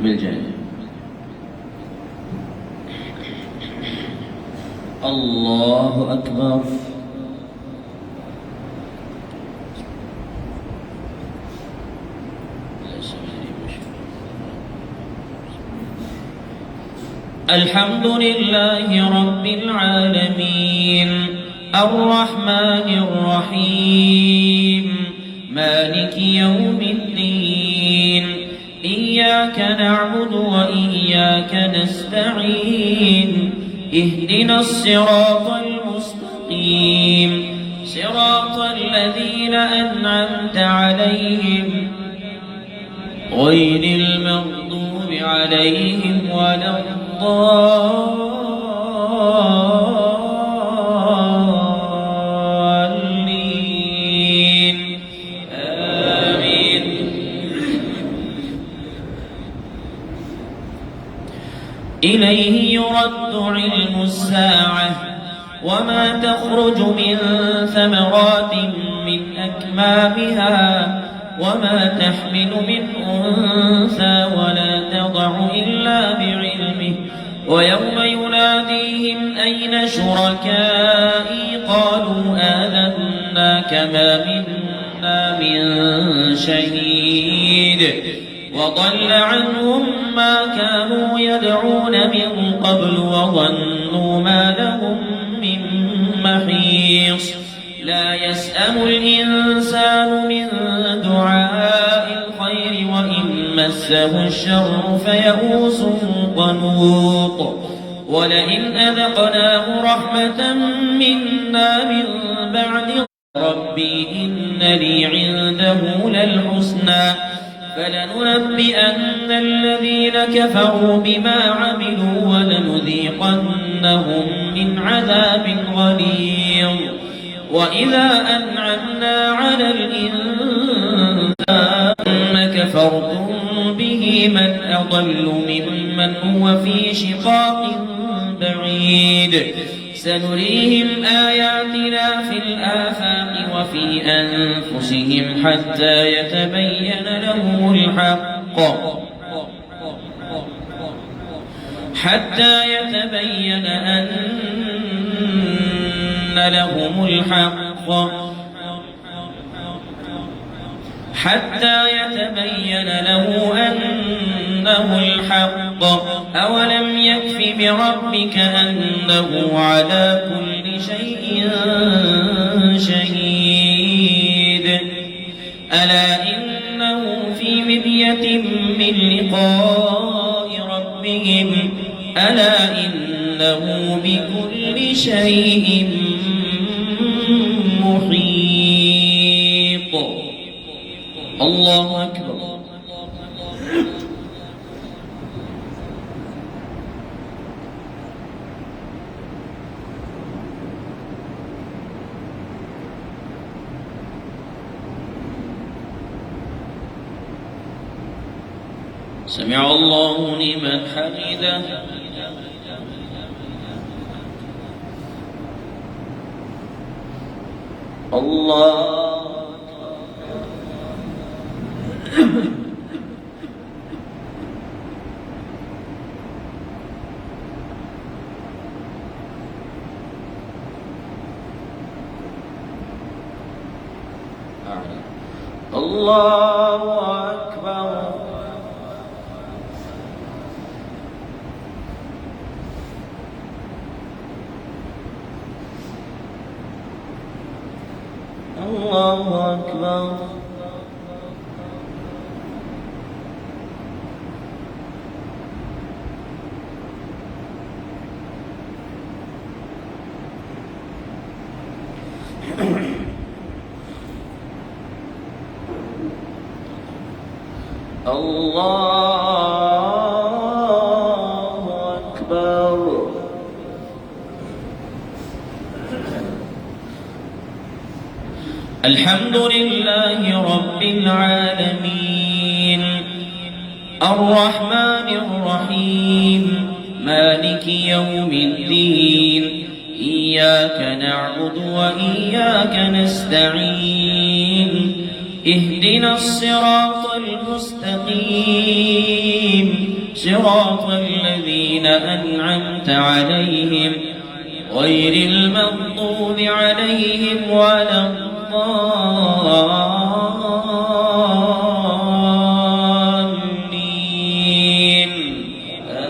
بالجانب. الله أكبر. الحمد لله رب العالمين الرحمن الرحيم مالك يوم الدين إياك نعبد وإياك نستعين اهدنا الصراط المستقيم صراط الذين أنعمت عليهم غير المغضوب عليهم ولا الضالين آمين. إليه يرد علم الساعة وما تخرج من ثمرات من أكمامها وما تحمل من أنثى ولا تضع إلا بعلمه ويوم يناديهم أين شركائي قالوا آذناك ما منا من شهيد وضل عنهم ما كانوا يدعون من قبل وظنوا ما لهم من محيص لا يسأم الإنسان من دعاء الخير وإن مسه الشر فيئوس قنوط ولئن أذقناه رحمة منا من بعد ربي إن لي عنده للحسنى فلننبئن الذين كفروا بما عملوا ولنذيقنهم من عذاب غليظ وإذا أنعمنا على الإنسان كفرتم به من أضل ممن هو في شقاق بعيد سنريهم آياتنا في الآفاق وفي أنفسهم حتى يتبين لهم أنه الحق أولم يكف بربك أنه على كل شيء شهيد ألا إنه في مرية من لقاء ربهم ألا إنه بكل شيء محيط. الله أكبر. سمع الله لمن حمده. الله الله أكبر. الله أكبر. الله أكبر. الحمد لله رب العالمين الرحمن الرحيم مالك يوم الدين إياك نعبد وإياك نستعين اهدنا الصراط المستقيم صراط الذين أنعمت عليهم غير المغضوب عليهم ولا الضالين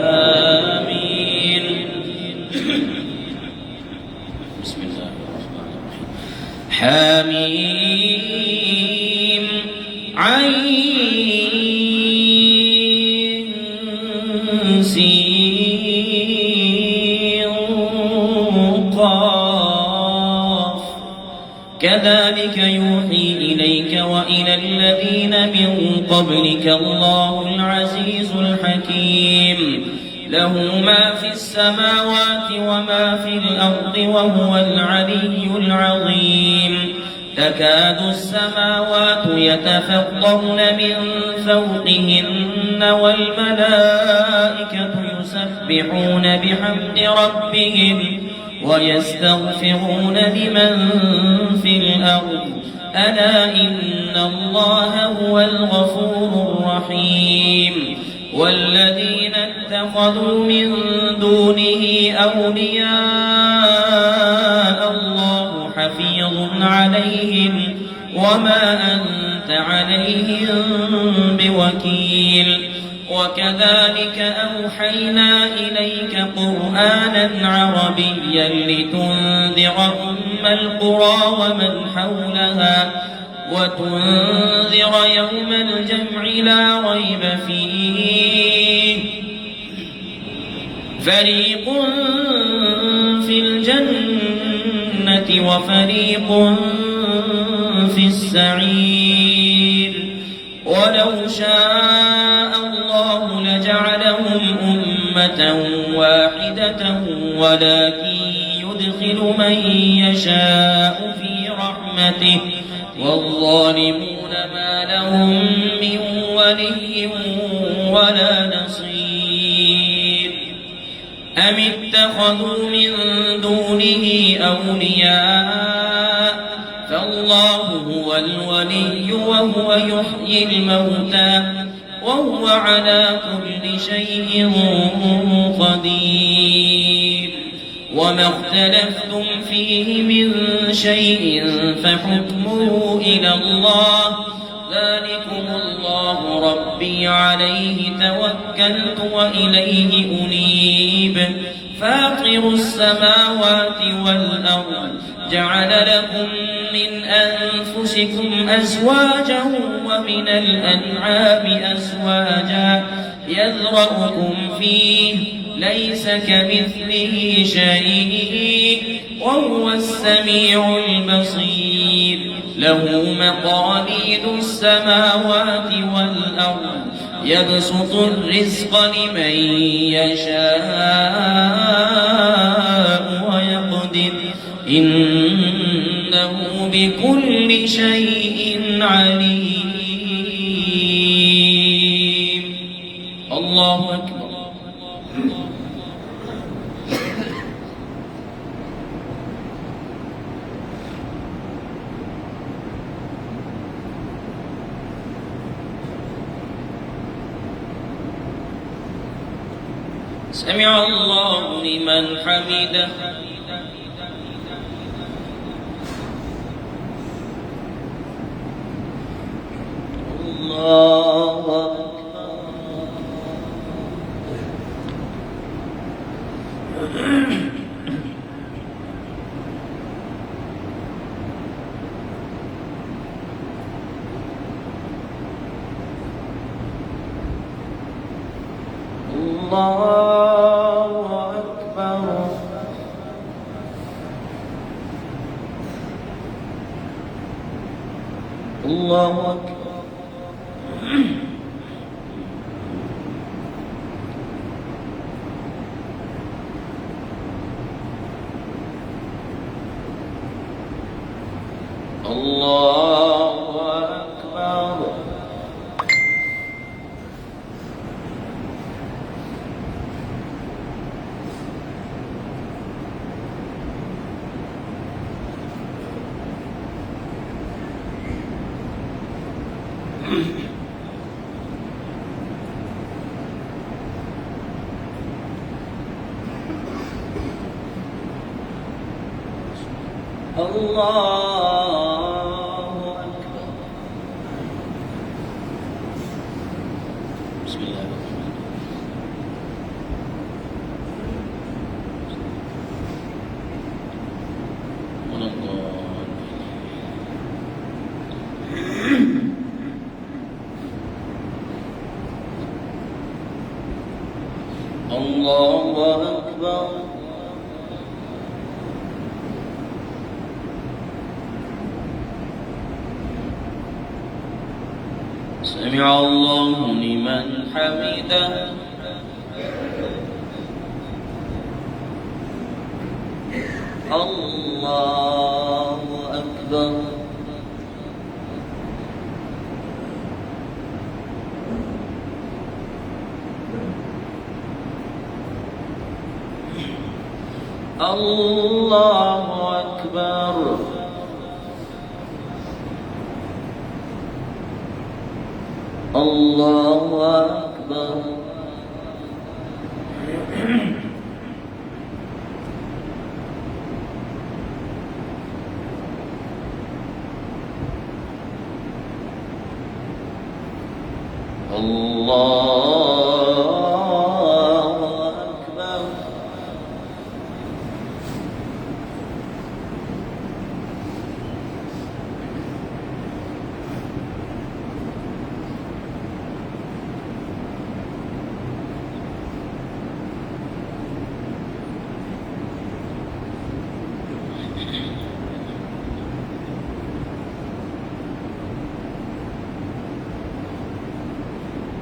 آمين. بسم الله الرحمن الرحيم. حميم عين قاف كذلك يوحي إليك وإلى الذين من قبلك الله العزيز الحكيم له ما في السماوات وما في الأرض وهو العلي العظيم تكاد السماوات يتفطرن من فوقهن والملائكة يسبحون بحمد ربهم ويستغفرون لمن في الأرض ألا إن الله هو الغفور الرحيم والذين اتخذوا من دونه أولياء الله حفيظ عليهم وما أنت عليهم بوكيل وكذلك أوحينا إليك قرآنا عربيا لتنذر أم القرى ومن حولها وتنذر يوم الجمع لا ريب فيه فريق في الجنة وفريق في السعير ولو شاء الله لجعلهم أمة واحدة ولكن يدخل من يشاء في رحمته والظالمون ما لهم من ولي ولا نصير أم اتخذوا من دونه أولياء فالله هو الولي وهو يحيي الموتى وهو على كل شيء قدير وما اختلفتم فيه من شيء فحكمه إلى الله ذلكم الله ربي عليه توكلت وإليه أنيب فاطر السماوات والأرض جعل لكم من أنفسكم أزواجا ومن الأنعام أزواجا يذرأكم فيه ليس كمثله شيء وهو السميع البصير له مقاليد السماوات والأرض يبسط الرزق لمن يشاء ويقدر إنه بكل شيء عليم. الله أكبر. سمع الله لمن حمده. الله أكبر. الله أكبر. الله أكبر. الله أكبر. الله أكبر. بسم الله الرحمن الرحيم. الله أكبر. سمع الله لمن حمده. الله أكبر. الله أكبر. الله أكبر.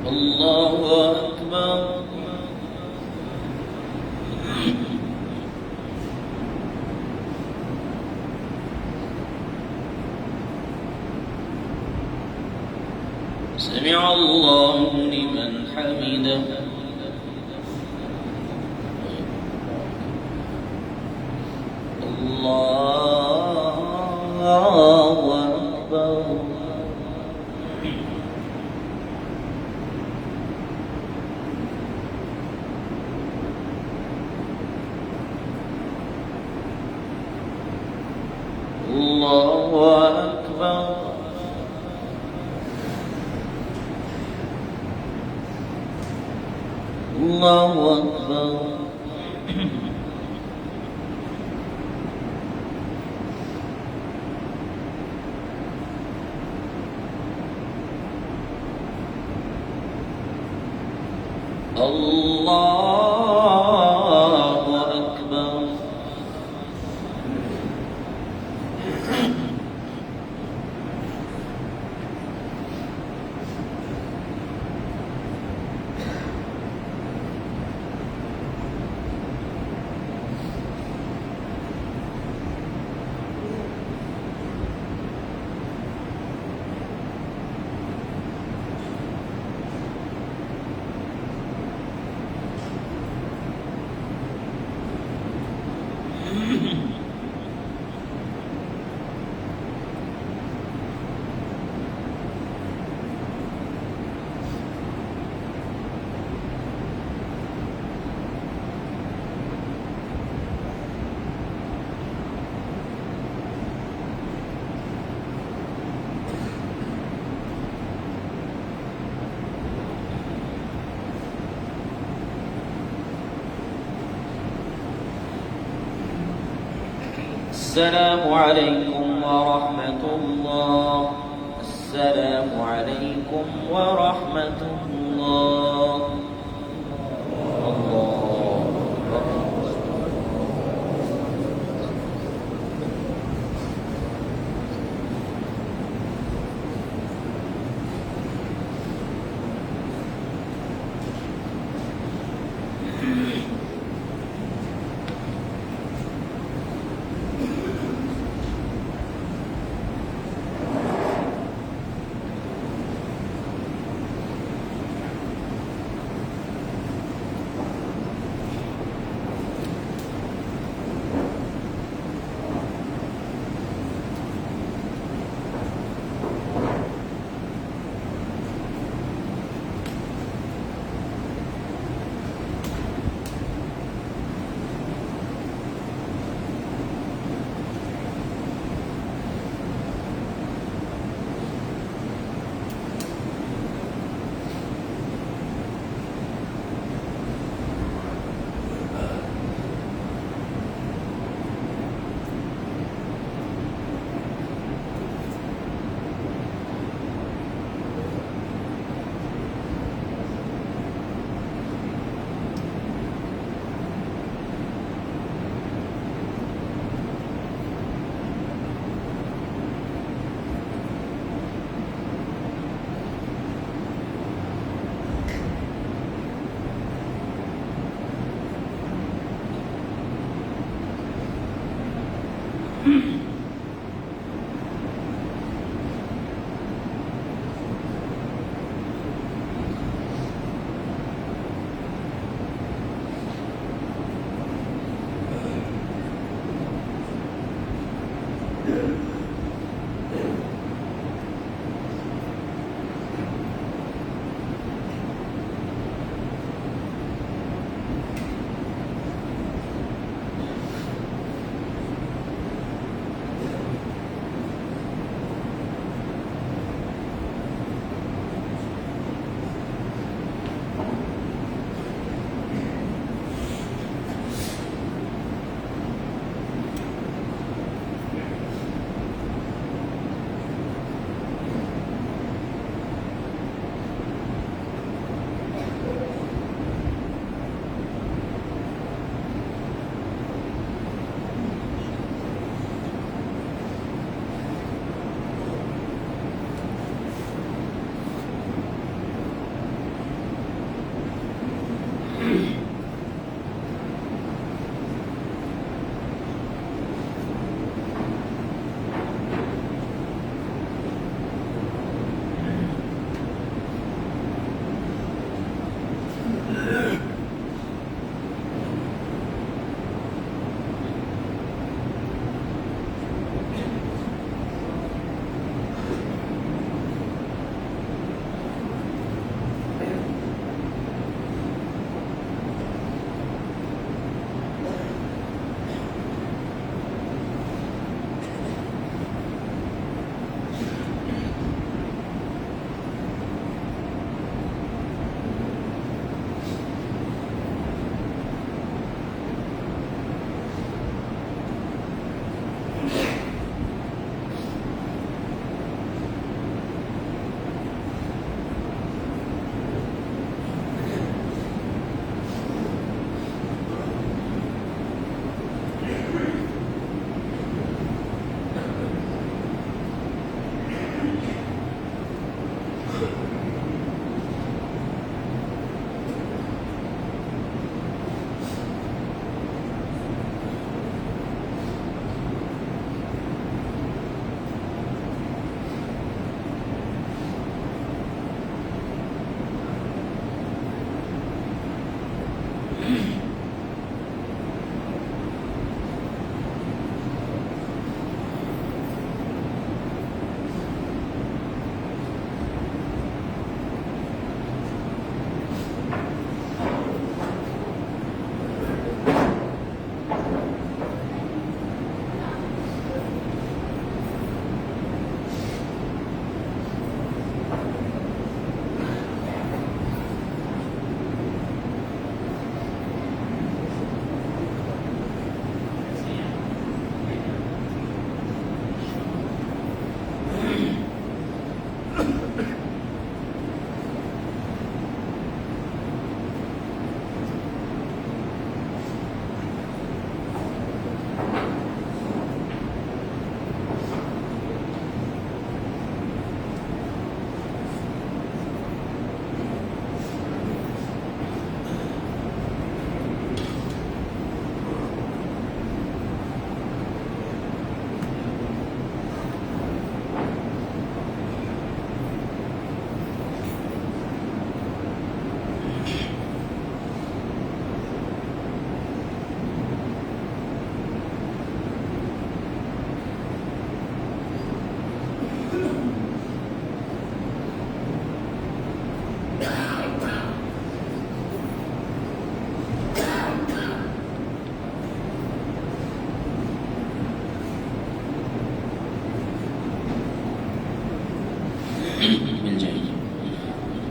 الله أكبر. سمع الله لمن حمده. الله أكبر. الله أكبر. الله أكبر. الله أكبر. السلام عليكم ورحمة الله. السلام عليكم ورحمة الله. الله أكبر.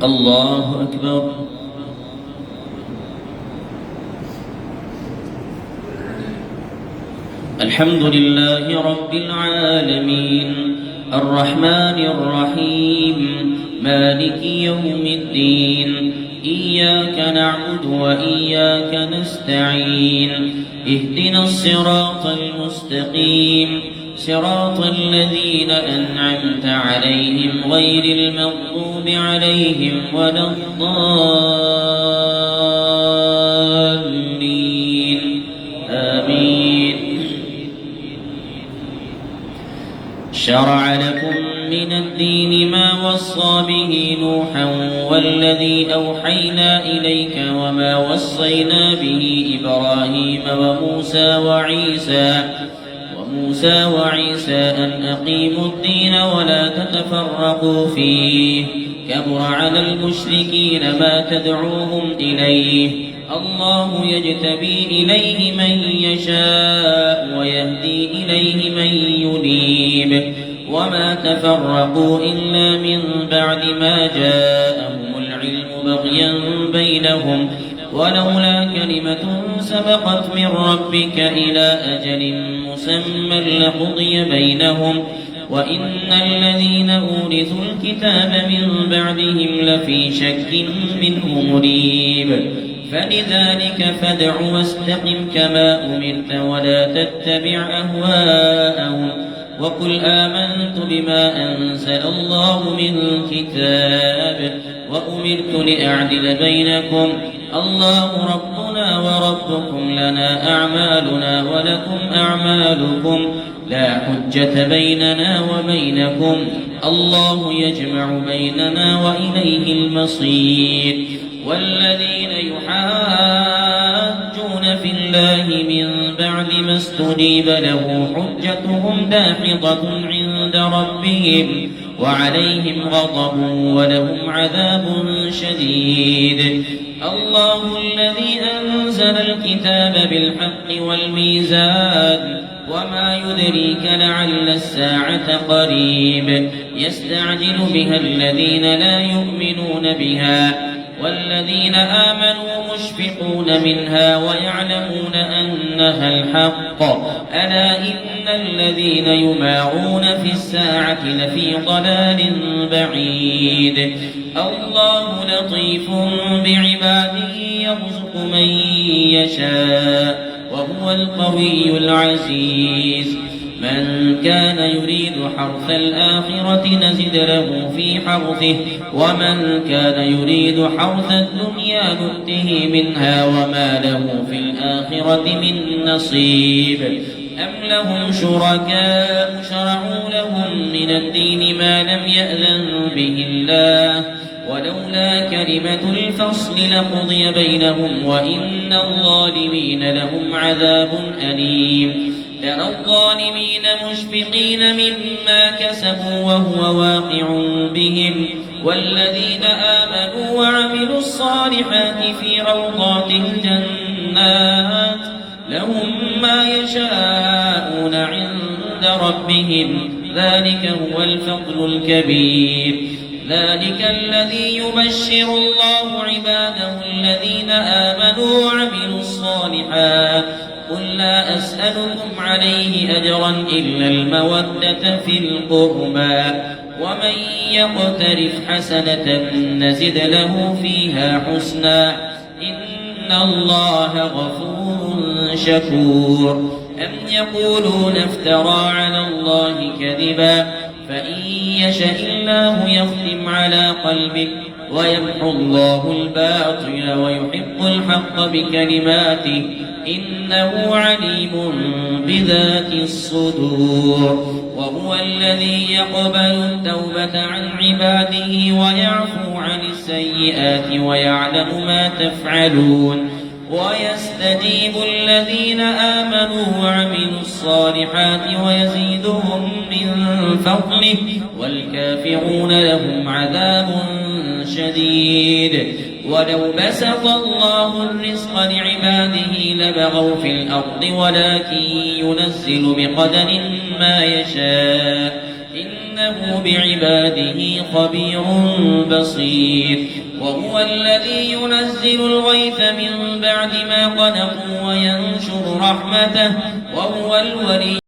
الله أكبر. الحمد لله رب العالمين الرحمن الرحيم مالك يوم الدين إياك نعبد وإياك نستعين اهدنا الصراط المستقيم صراط الذين أنعمت عليهم غير المغضوب عليهم ولا الضالين آمين. وصى به نوحا والذي أوحينا إليك وما وصينا به إبراهيم وموسى وعيسى أن أقيموا الدين ولا تتفرقوا فيه كبر على المشركين ما تدعوهم إليه الله يجتبي إليه من يشاء ويهدي إليه من ينيب وما تفرقوا إلا من بعد ما جاءهم العلم بغيا بينهم ولولا كلمة سبقت من ربك إلى أجل مسمى لقضي بينهم وإن الذين أورثوا الكتاب من بعدهم لفي شك منه مريب فلذلك فادع واستقم كما أمرت ولا تتبع أهواءهم وقل آمنت بما أنزل الله من كتاب وأمرت لأعدل بينكم الله ربنا وربكم لنا أعمالنا ولكم أعمالكم لا حجة بيننا وبينكم الله يجمع بيننا وإليه المصير والذين يحاجون في الله من بعد ما استجيب له حجتهم داحضة عند ربهم وعليهم غضب ولهم عذاب شديد الله الذي أنزل الكتاب بالحق والميزان وما يدريك لعل الساعة قريب يستعجل بها الذين لا يؤمنون بها والذين آمنوا مشفقون منها ويعلمون أنها الحق ألا إن الذين يمارون في الساعة لفي ضلال بعيد الله لطيف بعباده يرزق من يشاء وهو القوي العزيز من كان يريد حرث الآخرة نزد له في حرثه ومن كان يريد حرث الدنيا نؤته منها وما له في الآخرة من نصيب أم لهم شركاء شرعوا لهم من الدين ما لم يأذن به الله ولولا كلمة الفصل لقضي بينهم وإن الظالمين لهم عذاب أليم ترى الظالمين مشفقين مما كسبوا وهو واقع بهم والذين آمنوا وعملوا الصالحات في روضات الجنات لهم ما يشاءون عند ربهم ذلك هو الفضل الكبير ذلك الذي يبشر الله عباده الذين آمنوا وعملوا الصالحات قل لا أسألكم عليه أجرا إلا المودة في القربى ومن يقترف حسنة نزد له فيها حسنا إن الله غفور شكور أم يقولون افترى على الله كذبا فإن يشأ الله يختم على قلبك ويمحو الله الباطل ويحق الحق بكلماته إنه عليم بذات الصدور وهو الذي يقبل التوبة عن عباده ويعفو عن السيئات ويعلم ما تفعلون ويستجيب الذين آمنوا وعملوا الصالحات ويزيدهم من فضله والكافرون لهم عذاب شديد ولو بسط الله الرزق لعباده لبغوا في الأرض ولكن ينزل بقدر ما يشاء إنه بعباده خبير بصير وهو الذي ينزل الغيث من بعد ما قنطوا وينشر رحمته وهو الولي